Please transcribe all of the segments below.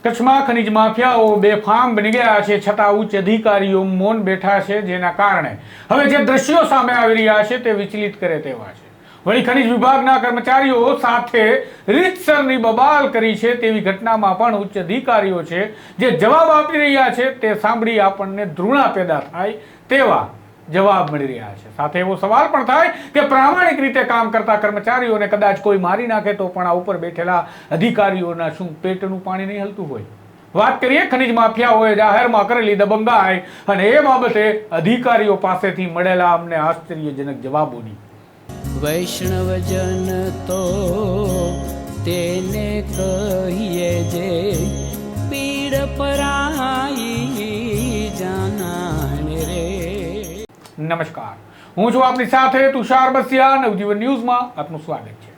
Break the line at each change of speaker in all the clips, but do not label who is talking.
કચ્છમાં ખનીજ માફિયાઓ બેફામ બની ગયા છે, છતાં ઉચ્ચ અધિકારીઓ મૌન બેઠા છે, જેના કારણે હવે જે દ્રશ્યો સામે આવી રહ્યા છે તે વિચલિત કરે તેવા છે. વળી ખનીજ વિભાગના કર્મચારીઓ સાથે રીતસરની બબાલ કરી છે તેવી ઘટનામાં પણ ઉચ્ચ અધિકારીઓ છે જે જવાબ આપી રહ્યા છે તે સાંભળી આપણને ધૃણા પેદા થાય તેવા જવાબ મળી રહ્યા છે. સાથે એવો સવાલ પણ થાય કે પ્રામાણિક રીતે કામ કરતા કર્મચારીઓને કદાચ કોઈ મારી નાખે તો પણ આ ઉપર બેઠેલા અધિકારીઓના શું પેટનું પાણી નહીં હલતું હોય? વાત કરીએ ખનીજ માફિયાઓએ જાહેરમાં કરેલી દબંગાઈ અને એ બાબતે અધિકારીઓ પાસેથી મળેલા અમને આશ્ચર્યજનક જવાબોની.
વૈષ્ણવજન તો તેને કહીએ જે પીડ પરાઈ જાનાને રે.
નમસ્કાર, હું છું આપની સાથે તુષાર બસિયા. નવજીવન ન્યૂઝમાં આપનું સ્વાગત છે.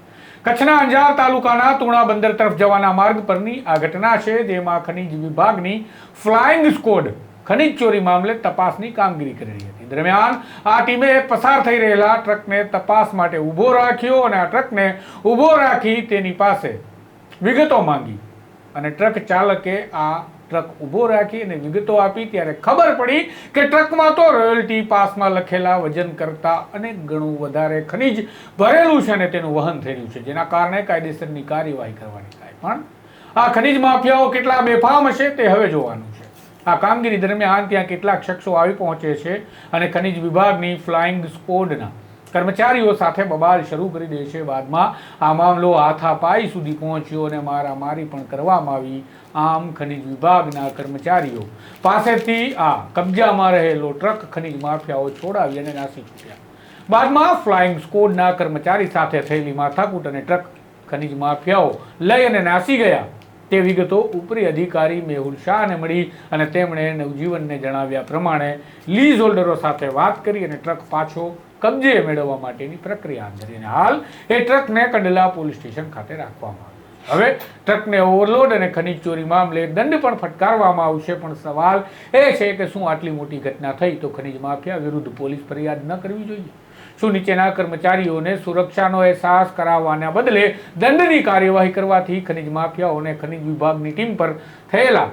કચ્છના અંજાર તાલુકાના તુણા બંદર તરફ જવાના માર્ગ પરની આ ઘટના છે, જેમાં ખનીજ વિભાગની ફ્લાઇંગ સ્કોડ ખનીજ ચોરી મામલે તપાસની કામગીરી કરી રહી હતી. દરમિયાન આ ટીમે પસાર થઈ રહેલા ટ્રકને તપાસ માટે ઊભો રાખ્યો અને આ ટ્રકને ઊભો રાખી તેની પાસે વિગતો માંગી અને ટ્રક ચાલકે આ ટ્રક ઊભો રાખી અને વિગતો આપી ત્યારે ખબર પડી કે ટ્રકમાં તો રોયલ્ટી પાસમાં લખેલા વજન કરતા અનેક ગણું વધારે ખનીજ ભરેલું છે અને તેનું વહન થઈ રહ્યું છે, જેના કારણે કાયદેસરની કાર્યવાહી કરવાની થાય. પણ આ ખનીજ માફિયાઓ કેટલા બેફામ હશે તે હવે જોવાનું છે. આ કામગીરી દરમિયાન ત્યાં કેટલાક શખ્સો આવી પહોંચે છે અને ખનીજ વિભાગની ફ્લાઇંગ સ્કોડના કર્મચારીઓ સાથે બબાલ શરૂ કરી દે છે. બાદમાં આ મામલો હાથાપાઈ સુધી પહોંચ્યો અને મારામારી પણ કરવામાં આવી. આમ ખનીજ વિભાગના કર્મચારીઓ પાસેથી આ કબજામાં રહેલો ટ્રક ખનીજ માફિયાઓ છોડાવી અને નાસી છૂટ્યા. બાદમાં ફ્લાઇંગ સ્કોડના કર્મચારી સાથે થયેલી માથાકૂટ અને ટ્રક ખનીજ માફિયાઓ લઈ અને નાસી ગયા તે વિગતો ઉપરી અધિકારી મેહુલ શાહને મળી અને તેમણે નવજીવનને જણાવ્યા પ્રમાણે લીઝ હોલ્ડરો સાથે વાત કરી અને ટ્રક પાછો કબજે મેળવવા માટેની પ્રક્રિયા હાથ ધરી. હાલ એ ટ્રકને કંડલા પોલીસ સ્ટેશન ખાતે રાખવામાં આવ્યો. હવે ટ્રકને ઓવરલોડ અને ખનીજ ચોરી મામલે દંડ પણ ફટકારવામાં આવશે. પણ સવાલ એ છે કે શું આટલી મોટી ઘટના થઈ તો ખનીજ માફિયા વિરુદ્ધ પોલીસ ફરિયાદ ન કરવી જોઈએ? શું નીચેના કર્મચારીઓને સુરક્ષાનો અહેસાસ કરાવવાના બદલે દંડની કાર્યવાહી કરવાથી ખનીજ માફિયાઓને ખનીજ વિભાગની ટીમ પર થયેલા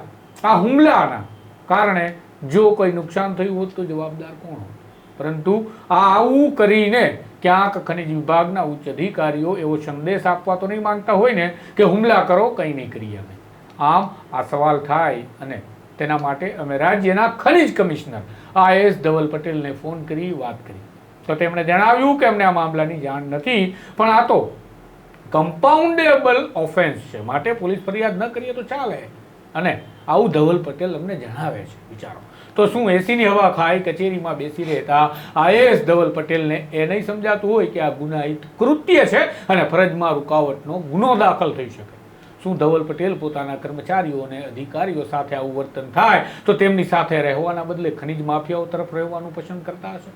આ હુમલાના કારણે જો કોઈ નુકસાન થયું હોત તો જવાબદાર કોણ હોત? પરંતુ આવું કરીને ક્યાંક ખનીજ વિભાગના ઉચ્ચ અધિકારીઓ એવો સંદેશ આપવા તો નહીં માંગતા હોય ને કે હુમલા કરો, કંઈ નહીં કરીએ અમે. આમ આ સવાલ થાય અને તેના માટે અમે રાજ્યના ખનીજ કમિશનર IAS ધવલ પટેલને ફોન કરી વાત કરી તો તેમણે જણાવ્યું કે અમને આ મામલાની જાણ નથી, પણ આ તો કમ્પાઉન્ડેબલ ઓફેન્સ છે, માટે પોલીસ ફરિયાદ ન કરીએ તો ચાલે. અને આવું ધવલ પટેલ અમને જણાવે છે. વિચારો તો શું એસીની હવા ખાઈ કચેરીમાં બેસી રહેતા IAS ધવલ પટેલને એ નહીં સમજાતું હોય કે આ ગુનાહિત કૃત્ય છે અને ફરજમાં રૂકાવટનો ગુનો દાખલ થઈ શકે? શું ધવલ પટેલ પોતાના કર્મચારીઓ અને અધિકારીઓ સાથે આવું વર્તન થાય તો તેમની સાથે રહેવાના બદલે ખનીજ માફિયાઓ તરફ રહેવાનું પસંદ કરતા હશે?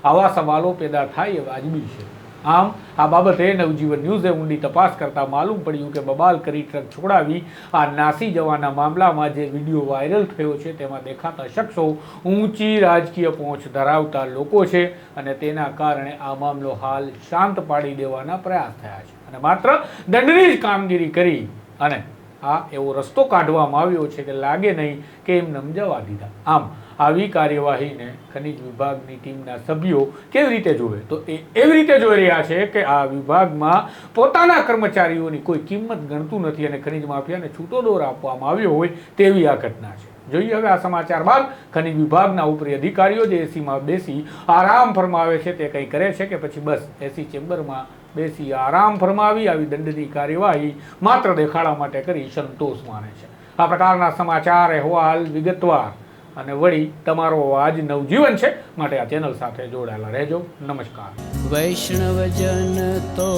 આવા સવાલો પેદા થાય એ વાજબી છે. આમ આ બાબતે નવજીવન ન્યૂઝે ઊંડી તપાસ કરતા માલુમ પડ્યું કે બબાલ કરી ટ્રક છોડાવી આ નાસી જવાના મામલામાં જે વિડીયો વાયરલ થયો છે તેમાં દેખાતા શખ્સો ઊંચી રાજકીય પહોંચ ધરાવતા લોકો છે અને તેના કારણે આ મામલો હાલ શાંત પાડી દેવાના પ્રયાસ થયા છે અને માત્ર દંડની જ કામગીરી કરી અને આ એવો રસ્તો કાઢવામાં આવ્યો છે કે લાગે નહીં કે એમને જવા દીધા. આમ આવી કાર્યવાહીને ખનીજ વિભાગની ટીમના સભ્યો કેવી રીતે જોવે તો એ એવી રીતે જોઈ રહ્યા છે કે આ વિભાગમાં પોતાના કર્મચારીઓની કોઈ કિંમત ગણતું નથી અને ખનીજ માફિયાને છૂટો દોર આપવામાં આવ્યો હોય તેવી આ ઘટના છે. જોઈએ હવે આ સમાચાર બાદ ખનીજ વિભાગના ઉપરી અધિકારીઓ જે એસીમાં બેસી આરામ ફરમાવે છે તે કંઈ કરે છે કે પછી બસ એસી ચેમ્બરમાં બેસી આરામ ફરમાવી આવી દંડની કાર્યવાહી માત્ર દેખાડા માટે કરી સંતોષ માને છે. આ પ્રકારના સમાચાર અહેવાલ વિગતવાર અને વળી તમારો અવાજ નવજીવન છે, માટે આ ચેનલ સાથે જોડાયેલા રહેજો. નમસ્કાર.
વૈષ્ણવજન તો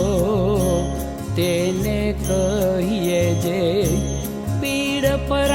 તેને કહીએ જે પીડ પર